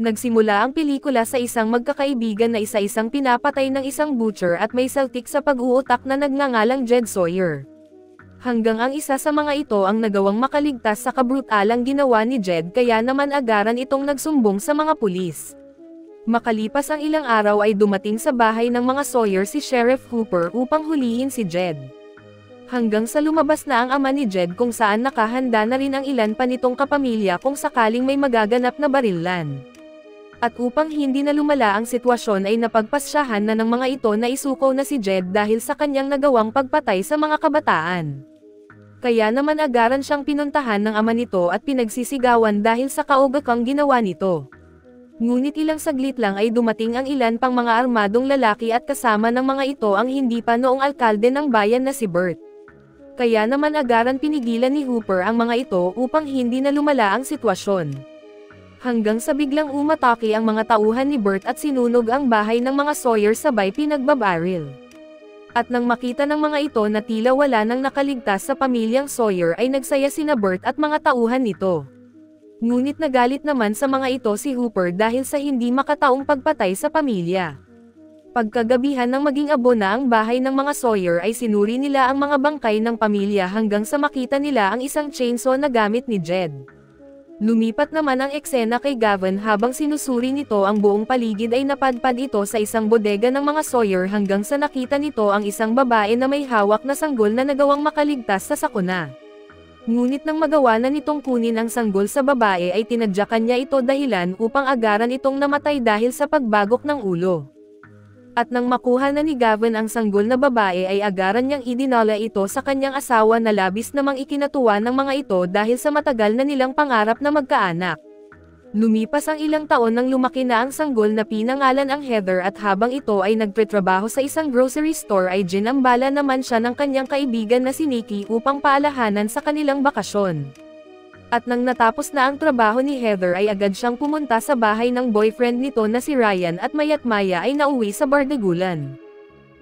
Nagsimula ang pelikula sa isang magkakaibigan na isa-isang pinapatay ng isang butcher at may saltik sa pag-uutak na nagngangalang Jed Sawyer. Hanggang ang isa sa mga ito ang nagawang makaligtas sa kabrutalang ginawa ni Jed kaya naman agaran itong nagsumbong sa mga pulis. Makalipas ang ilang araw ay dumating sa bahay ng mga Sawyer si Sheriff Hooper upang hulihin si Jed. Hanggang sa lumabas na ang ama ni Jed kung saan nakahanda na rin ang ilan pa nitong kapamilya kung sakaling may magaganap na barilan. At upang hindi na lumala ang sitwasyon ay napagpasyahan na ng mga ito na isuko na si Jed dahil sa kanyang nagawang pagpatay sa mga kabataan. Kaya naman agaran siyang pinuntahan ng ama nito at pinagsisigawan dahil sa kaugakang ginawa nito. Ngunit ilang saglit lang ay dumating ang ilan pang mga armadong lalaki at kasama ng mga ito ang hindi pa noong alkalde ng bayan na si Bert. Kaya naman agaran pinigilan ni Hooper ang mga ito upang hindi na lumala ang sitwasyon. Hanggang sa biglang umatake ang mga tauhan ni Bert at sinunog ang bahay ng mga Sawyer sabay pinagbabaril. At nang makita ng mga ito na tila wala nang nakaligtas sa pamilyang Sawyer ay nagsaya sina Bert at mga tauhan nito. Ngunit nagalit naman sa mga ito si Hooper dahil sa hindi makataong pagpatay sa pamilya. Pagkagabihan ng maging abo na ang bahay ng mga Sawyer ay sinuri nila ang mga bangkay ng pamilya hanggang sa makita nila ang isang chainsaw na gamit ni Jed. Lumipat naman ang eksena kay Gavin habang sinusuri nito ang buong paligid ay napadpad ito sa isang bodega ng mga Sawyer hanggang sa nakita nito ang isang babae na may hawak na sanggol na nagawang makaligtas sa sakuna. Ngunit nang magawa na nitong kunin ang sanggol sa babae ay tinadyakan niya ito dahilan upang agaran itong namatay dahil sa pagbagok ng ulo. At nang makuha na ni Gavin ang sanggol na babae ay agaran niyang idinala ito sa kanyang asawa na labis namang ikinatuwa ng mga ito dahil sa matagal na nilang pangarap na magkaanak. Lumipas ang ilang taon nang lumaki na ang sanggol na pinangalan ang Heather at habang ito ay nagtatrabaho sa isang grocery store ay ginambala naman siya ng kanyang kaibigan na si Nikki upang paalahanan sa kanilang bakasyon. At nang natapos na ang trabaho ni Heather ay agad siyang pumunta sa bahay ng boyfriend nito na si Ryan at mayat-maya ay nauwi sa bardagulan.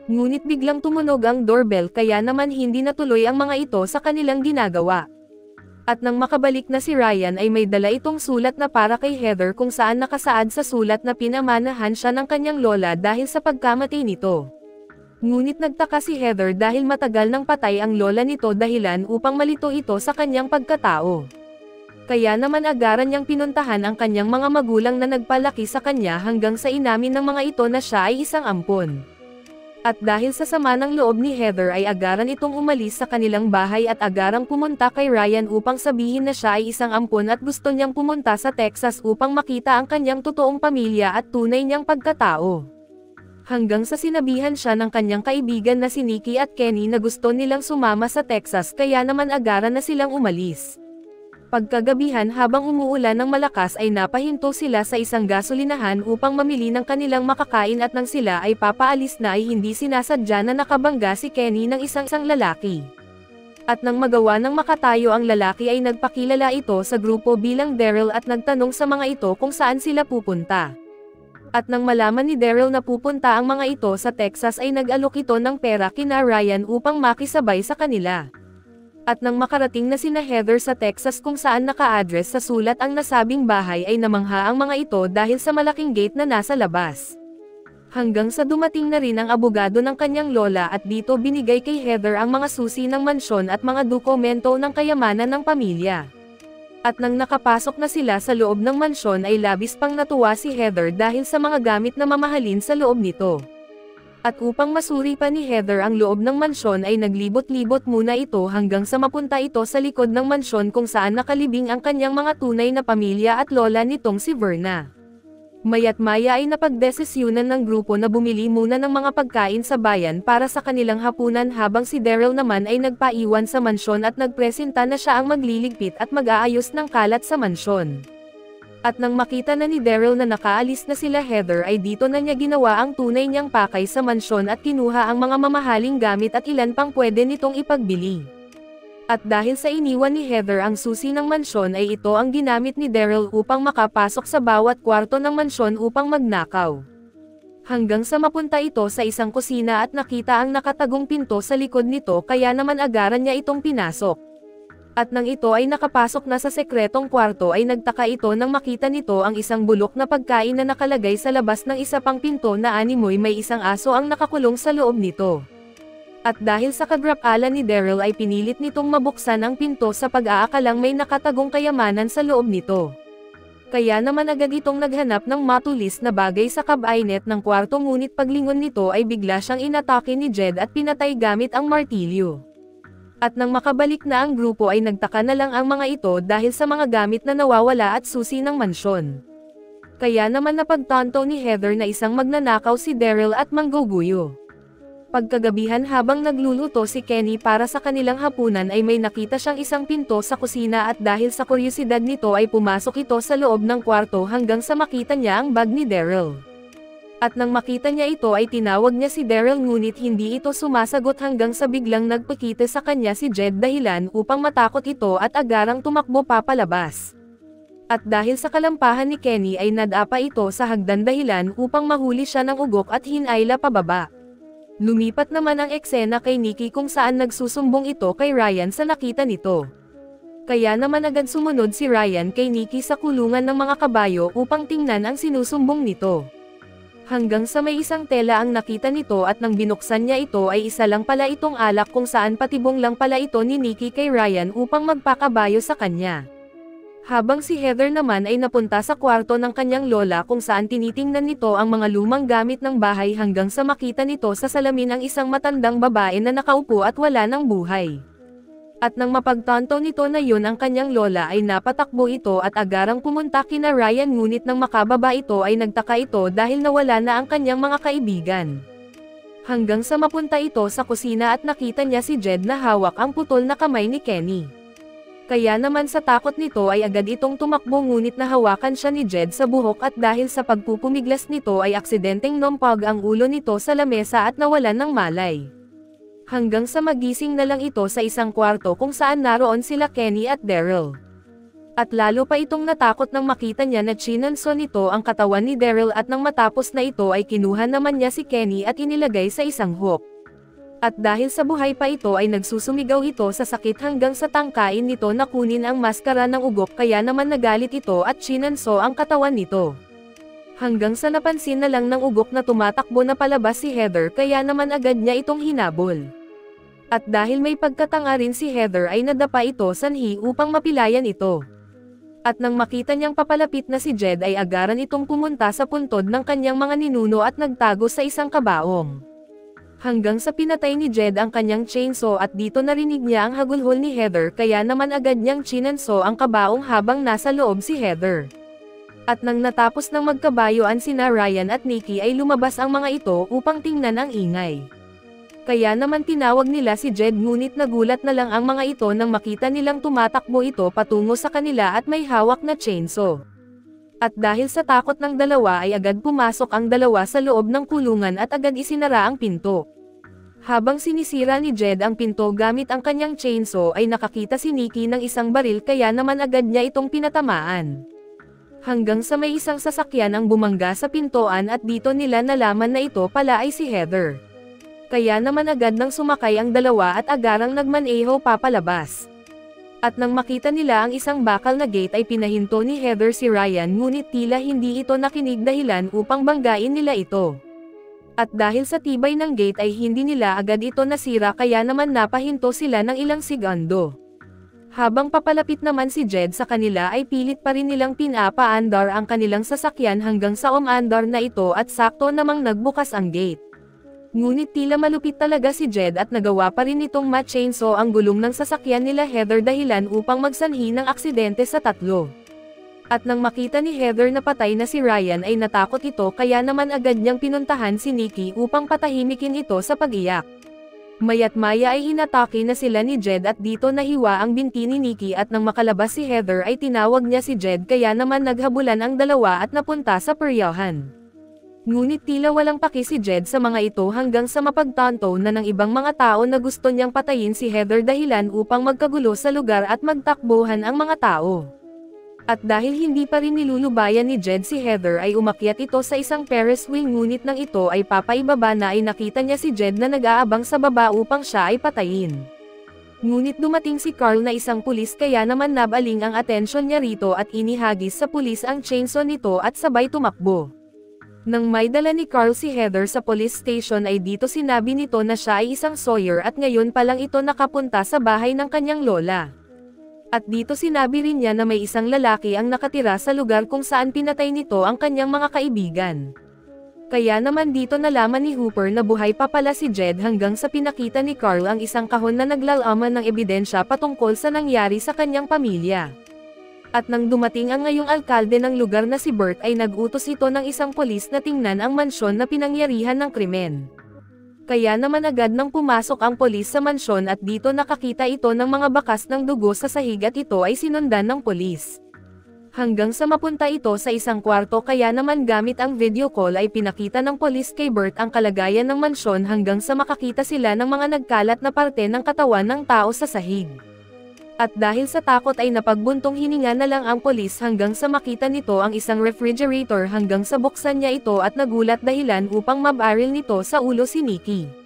Ngunit biglang tumunog ang doorbell kaya naman hindi natuloy ang mga ito sa kanilang ginagawa. At nang makabalik na si Ryan ay may dala itong sulat na para kay Heather kung saan nakasaad sa sulat na pinamanahan siya ng kanyang lola dahil sa pagkamatay nito. Ngunit nagtaka si Heather dahil matagal nang patay ang lola nito dahilan upang malito ito sa kanyang pagkatao. Kaya naman agaran niyang pinuntahan ang kanyang mga magulang na nagpalaki sa kanya hanggang sa inamin ng mga ito na siya ay isang ampon. At dahil sa sama ng loob ni Heather ay agaran itong umalis sa kanilang bahay at agarang pumunta kay Ryan upang sabihin na siya ay isang ampon at gusto niyang pumunta sa Texas upang makita ang kanyang totoong pamilya at tunay niyang pagkatao. Hanggang sa sinabihan siya ng kanyang kaibigan na si Nikki at Kenny na gusto nilang sumama sa Texas kaya naman agaran na silang umalis. Pagkagabihan habang umuulan ng malakas ay napahinto sila sa isang gasolinahan upang mamili ng kanilang makakain at nang sila ay papaalis na ay hindi sinasadya na nakabangga si Kenny ng isang lalaki. At nang magawa ng makatayo ang lalaki ay nagpakilala ito sa grupo bilang Daryl at nagtanong sa mga ito kung saan sila pupunta. At nang malaman ni Daryl na pupunta ang mga ito sa Texas ay nag-alok ito ng pera kina Ryan upang makisabay sa kanila. At nang makarating na sina Heather sa Texas kung saan naka-address sa sulat ang nasabing bahay ay namangha ang mga ito dahil sa malaking gate na nasa labas. Hanggang sa dumating na rin ang abogado ng kanyang lola at dito binigay kay Heather ang mga susi ng mansyon at mga dokumento ng kayamanan ng pamilya. At nang nakapasok na sila sa loob ng mansyon ay labis pang natuwa si Heather dahil sa mga gamit na mamahalin sa loob nito. At upang masuri pa ni Heather ang loob ng mansyon ay naglibot-libot muna ito hanggang sa mapunta ito sa likod ng mansyon kung saan nakalibing ang kanyang mga tunay na pamilya at lola nitong si Verna. Mayat-maya ay napagdesisyunan ng grupo na bumili muna ng mga pagkain sa bayan para sa kanilang hapunan habang si Daryl naman ay nagpaiwan sa mansyon at nagpresenta na siya ang magliligpit at mag-aayos ng kalat sa mansyon. At nang makita na ni Daryl na nakaalis na sila Heather ay dito na niya ginawa ang tunay niyang pakay sa mansyon at kinuha ang mga mamahaling gamit at ilan pang pwede nitong ipagbili. At dahil sa iniwan ni Heather ang susi ng mansyon ay ito ang ginamit ni Daryl upang makapasok sa bawat kwarto ng mansyon upang magnakaw. Hanggang sa mapunta ito sa isang kusina at nakita ang nakatagong pinto sa likod nito kaya naman agaran niya itong pinasok. At nang ito ay nakapasok na sa sekretong kwarto ay nagtaka ito nang makita nito ang isang bulok na pagkain na nakalagay sa labas ng isa pang pinto na animoy may isang aso ang nakakulong sa loob nito. At dahil sa kagrapala ni Daryl ay pinilit nitong mabuksan ang pinto sa pag-aakalang may nakatagong kayamanan sa loob nito. Kaya naman agad itong naghanap ng matulis na bagay sa cabinet ng kwarto ngunit paglingon nito ay bigla siyang inatake ni Jed at pinatay gamit ang martilyo. At nang makabalik na ang grupo ay nagtaka na lang ang mga ito dahil sa mga gamit na nawawala at susi ng mansyon. Kaya naman napagtanto ni Heather na isang magnanakaw si Daryl at mangguguyo. Pagkagabihan habang nagluluto si Kenny para sa kanilang hapunan ay may nakita siyang isang pinto sa kusina at dahil sa kuryosidad nito ay pumasok ito sa loob ng kwarto hanggang sa makita niya ang bag ni Daryl. At nang makita niya ito ay tinawag niya si Daryl ngunit hindi ito sumasagot hanggang sa biglang nagpakita sa kanya si Jed dahilan upang matakot ito at agarang tumakbo papalabas. At dahil sa kalampahan ni Kenny ay nadapa ito sa hagdan dahilan upang mahuli siya ng ugok at hinayla pababa. Lumipat naman ang eksena kay Nikki kung saan nagsusumbong ito kay Ryan sa nakita nito. Kaya naman agad sumunod si Ryan kay Nikki sa kulungan ng mga kabayo upang tingnan ang sinusumbong nito. Hanggang sa may isang tela ang nakita nito at nang binuksan niya ito ay isa lang pala itong alak kung saan patibong lang pala ito ni Nikki kay Ryan upang magpakabayo sa kanya. Habang si Heather naman ay napunta sa kwarto ng kanyang lola kung saan tinitingnan nito ang mga lumang gamit ng bahay hanggang sa makita nito sa salamin ang isang matandang babae na nakaupo at wala ng buhay. At nang mapagtanto nito na yun ang kanyang lola ay napatakbo ito at agarang pumunta kina Ryan ngunit nang makababa ito ay nagtaka ito dahil nawala na ang kanyang mga kaibigan. Hanggang sa mapunta ito sa kusina at nakita niya si Jed na hawak ang putol na kamay ni Kenny. Kaya naman sa takot nito ay agad itong tumakbo ngunit nahawakan siya ni Jed sa buhok at dahil sa pagpupumiglas nito ay aksidenteng nompag ang ulo nito sa lamesa at nawalan ng malay. Hanggang sa magising na lang ito sa isang kwarto kung saan naroon sila Kenny at Daryl. At lalo pa itong natakot nang makita niya na chinanso nito ang katawan ni Daryl at nang matapos na ito ay kinuha naman niya si Kenny at inilagay sa isang hook. At dahil sa buhay pa ito ay nagsusumigaw ito sa sakit hanggang sa tangkain nito na kunin ang maskara ng ugok kaya naman nagalit ito at chinanso ang katawan nito. Hanggang sa napansin na lang ng ugok na tumatakbo na palabas si Heather kaya naman agad niya itong hinabol. At dahil may pagkatanga rin si Heather ay nadapa ito sanhi upang mapilayan ito. At nang makita niyang papalapit na si Jed ay agaran itong pumunta sa puntod ng kanyang mga ninuno at nagtago sa isang kabaong. Hanggang sa pinatay ni Jed ang kanyang chainsaw at dito narinig niya ang hagulhol ni Heather kaya naman agad niyang chinanso ang kabaong habang nasa loob si Heather. At nang natapos ng magkabayuan sina Ryan at Nikki ay lumabas ang mga ito upang tingnan ang ingay. Kaya naman tinawag nila si Jed ngunit nagulat na lang ang mga ito nang makita nilang tumatakbo ito patungo sa kanila at may hawak na chainsaw. At dahil sa takot ng dalawa ay agad pumasok ang dalawa sa loob ng kulungan at agad isinara ang pinto. Habang sinisira ni Jed ang pinto gamit ang kanyang chainsaw ay nakakita si Nikki ng isang baril kaya naman agad niya itong pinatamaan. Hanggang sa may isang sasakyan ang bumangga sa pintuan at dito nila nalaman na ito pala ay si Heather. Kaya naman agad nang sumakay ang dalawa at agarang nagmaneho papalabas. At nang makita nila ang isang bakal na gate ay pinahinto ni Heather si Ryan ngunit tila hindi ito nakinig dahilan upang banggain nila ito. At dahil sa tibay ng gate ay hindi nila agad ito nasira kaya naman napahinto sila ng ilang segundo. Habang papalapit naman si Jed sa kanila ay pilit pa rin nilang pinapaandar ang kanilang sasakyan hanggang sa umandar na ito at sakto namang nagbukas ang gate. Ngunit tila malupit talaga si Jed at nagawa pa rin itong ma-chainsaw ang gulong ng sasakyan nila Heather dahilan upang magsanhi ng aksidente sa tatlo. At nang makita ni Heather na patay na si Ryan ay natakot ito kaya naman agad niyang pinuntahan si Nikki upang patahimikin ito sa pag-iyak. Maya't maya ay hinatake na sila ni Jed at dito nahiwa ang binti ni Nikki at nang makalabas si Heather ay tinawag niya si Jed kaya naman naghabulan ang dalawa at napunta sa peryahan. Ngunit tila walang paki si Jed sa mga ito hanggang sa mapagtanto na ng ibang mga tao na gusto niyang patayin si Heather dahilan upang magkagulo sa lugar at magtakbuhan ang mga tao. At dahil hindi pa rin nilulubayan ni Jed si Heather ay umakyat ito sa isang Ferris wheel ngunit nang ito ay papaibaba na ay nakita niya si Jed na nag-aabang sa baba upang siya ay patayin. Ngunit dumating si Carl na isang pulis kaya naman nabaling ang atensyon niya rito at inihagis sa pulis ang chainsaw nito at sabay tumakbo. Nang may dala ni Carl si Heather sa police station ay dito sinabi nito na siya ay isang sawyer at ngayon pa lang ito nakapunta sa bahay ng kanyang lola. At dito sinabi rin niya na may isang lalaki ang nakatira sa lugar kung saan pinatay nito ang kanyang mga kaibigan. Kaya naman dito nalaman ni Hooper na buhay pa pala si Jed hanggang sa pinakita ni Carl ang isang kahon na naglalaman ng ebidensya patungkol sa nangyari sa kanyang pamilya. At nang dumating ang ngayong alkalde ng lugar na si Bert ay nag-utos ito ng isang polis na tingnan ang mansyon na pinangyarihan ng krimen. Kaya naman agad nang pumasok ang polis sa mansyon at dito nakakita ito ng mga bakas ng dugo sa sahig at ito ay sinundan ng polis. Hanggang sa mapunta ito sa isang kwarto kaya naman gamit ang video call ay pinakita ng polis kay Bert ang kalagayan ng mansyon hanggang sa makakita sila ng mga nagkalat na parte ng katawan ng tao sa sahig. At dahil sa takot ay napagbuntong hininga na lang ang polis hanggang sa makita nito ang isang refrigerator hanggang sa buksan niya ito at nagulat dahilan upang mabaril nito sa ulo si Nikki.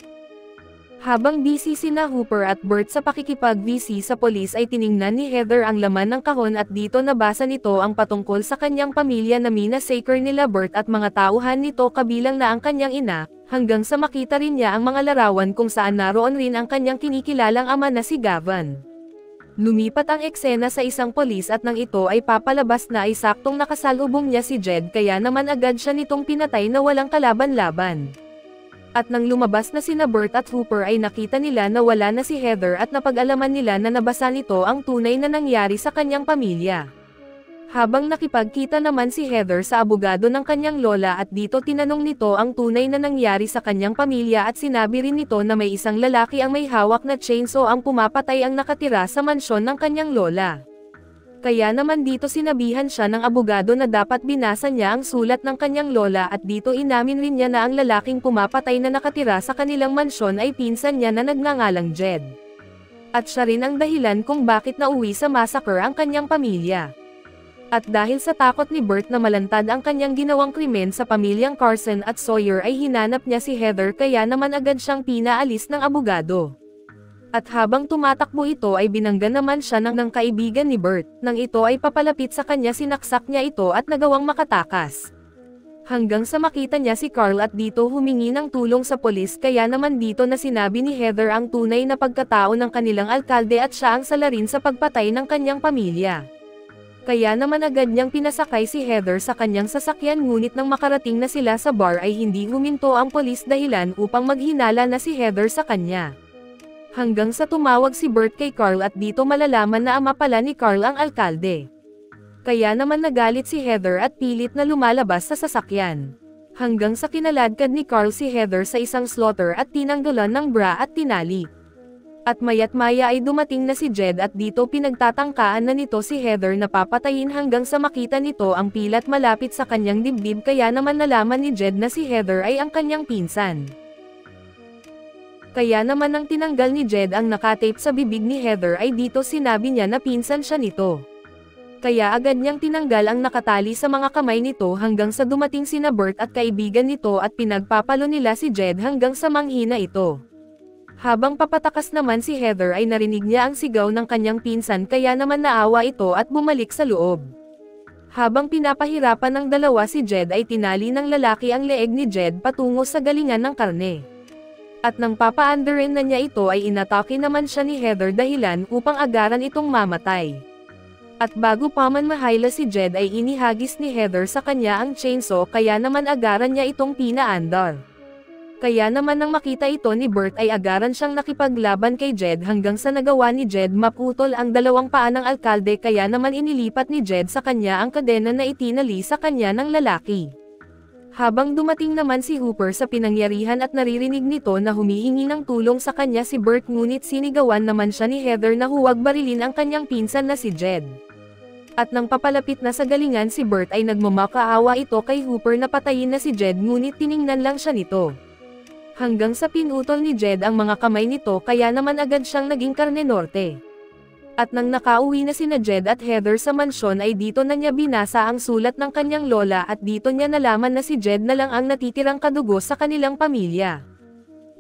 Habang busy sina Hooper at Bert sa pakikipag-VC sa polis ay tiningnan ni Heather ang laman ng kahon at dito nabasa nito ang patungkol sa kanyang pamilya na minassacre nila Bert at mga tauhan nito kabilang na ang kanyang ina, hanggang sa makita rin niya ang mga larawan kung saan naroon rin ang kanyang kinikilalang ama na si Gavin. Lumipat ang eksena sa isang polis at nang ito ay papalabas na ay saktong nakasalubong niya si Jed kaya naman agad siya nitong pinatay na walang kalaban-laban. At nang lumabas na sina Bert at Hooper ay nakita nila na wala na si Heather at napag-alaman nila na nabasa nito ang tunay na nangyari sa kanyang pamilya. Habang nakipagkita naman si Heather sa abogado ng kanyang lola at dito tinanong nito ang tunay na nangyari sa kanyang pamilya at sinabi rin nito na may isang lalaki ang may hawak na chainsaw ang pumapatay ang nakatira sa mansyon ng kanyang lola. Kaya naman dito sinabihan siya ng abogado na dapat binasa niya ang sulat ng kanyang lola at dito inamin rin niya na ang lalaking pumapatay na nakatira sa kanilang mansyon ay pinsan niya na nagngangalang Jed. At siya rin ang dahilan kung bakit nauwi sa massacre ang kanyang pamilya. At dahil sa takot ni Bert na malantad ang kanyang ginawang krimen sa pamilyang Carson at Sawyer ay hinanap niya si Heather kaya naman agad siyang pinaalis ng abogado. At habang tumatakbo ito ay binangga naman siya ng kaibigan ni Bert, nang ito ay papalapit sa kanya sinaksak niya ito at nagawang makatakas. Hanggang sa makita niya si Carl at dito humingi ng tulong sa polis kaya naman dito na sinabi ni Heather ang tunay na pagkatao ng kanilang alkalde at siya ang salarin sa pagpatay ng kanyang pamilya. Kaya naman agad niyang pinasakay si Heather sa kanyang sasakyan ngunit nang makarating na sila sa bar ay hindi huminto ang polis dahilan upang maghinala na si Heather sa kanya. Hanggang sa tumawag si Bert kay Carl at dito malalaman na ama pala ni Carl ang alkalde. Kaya naman nagalit si Heather at pilit na lumalabas sa sasakyan. Hanggang sa kinaladkad ni Carl si Heather sa isang slaughter at tinanggalan ng bra at tinali. At mayat maya ay dumating na si Jed at dito pinagtatangkaan na nito si Heather na papatayin hanggang sa makita nito ang pilat malapit sa kanyang dibdib kaya naman nalaman ni Jed na si Heather ay ang kanyang pinsan. Kaya naman nang tinanggal ni Jed ang nakatape sa bibig ni Heather ay dito sinabi niya na pinsan siya nito. Kaya agad niyang tinanggal ang nakatali sa mga kamay nito hanggang sa dumating sina Bert at kaibigan nito at pinagpapalo nila si Jed hanggang sa manghina ito. Habang papatakas naman si Heather ay narinig niya ang sigaw ng kanyang pinsan kaya naman naawa ito at bumalik sa loob. Habang pinapahirapan ng dalawa si Jed ay tinali ng lalaki ang leeg ni Jed patungo sa galingan ng karne. At nang papaandarin na niya ito ay inatake naman siya ni Heather dahilan upang agaran itong mamatay. At bago pa man mahayla si Jed ay inihagis ni Heather sa kanya ang chainsaw kaya naman agaran niya itong pinaandar. Kaya naman nang makita ito ni Bert ay agaran siyang nakipaglaban kay Jed hanggang sa nagawa ni Jed maputol ang dalawang paa ng alkalde kaya naman inilipat ni Jed sa kanya ang kadena na itinali sa kanya ng lalaki. Habang dumating naman si Hooper sa pinangyarihan at naririnig nito na humihingi ng tulong sa kanya si Bert ngunit sinigawan naman siya ni Heather na huwag barilin ang kanyang pinsan na si Jed. At nang papalapit na sa galingan si Bert ay nagmamakaawa ito kay Hooper na patayin na si Jed ngunit tiningnan lang siya nito. Hanggang sa pinutol ni Jed ang mga kamay nito kaya naman agad siyang naging karne norte. At nang nakauwi na sina Jed at Heather sa mansyon ay dito na niya binasa ang sulat ng kanyang lola at dito niya nalaman na si Jed na lang ang natitirang kadugo sa kanilang pamilya.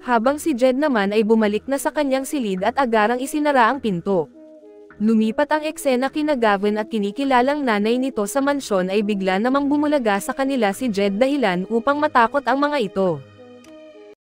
Habang si Jed naman ay bumalik na sa kanyang silid at agarang isinara ang pinto. Lumipat ang eksena kina Gavin at kinikilalang nanay nito sa mansyon ay bigla namang bumulaga sa kanila si Jed dahilan upang matakot ang mga ito.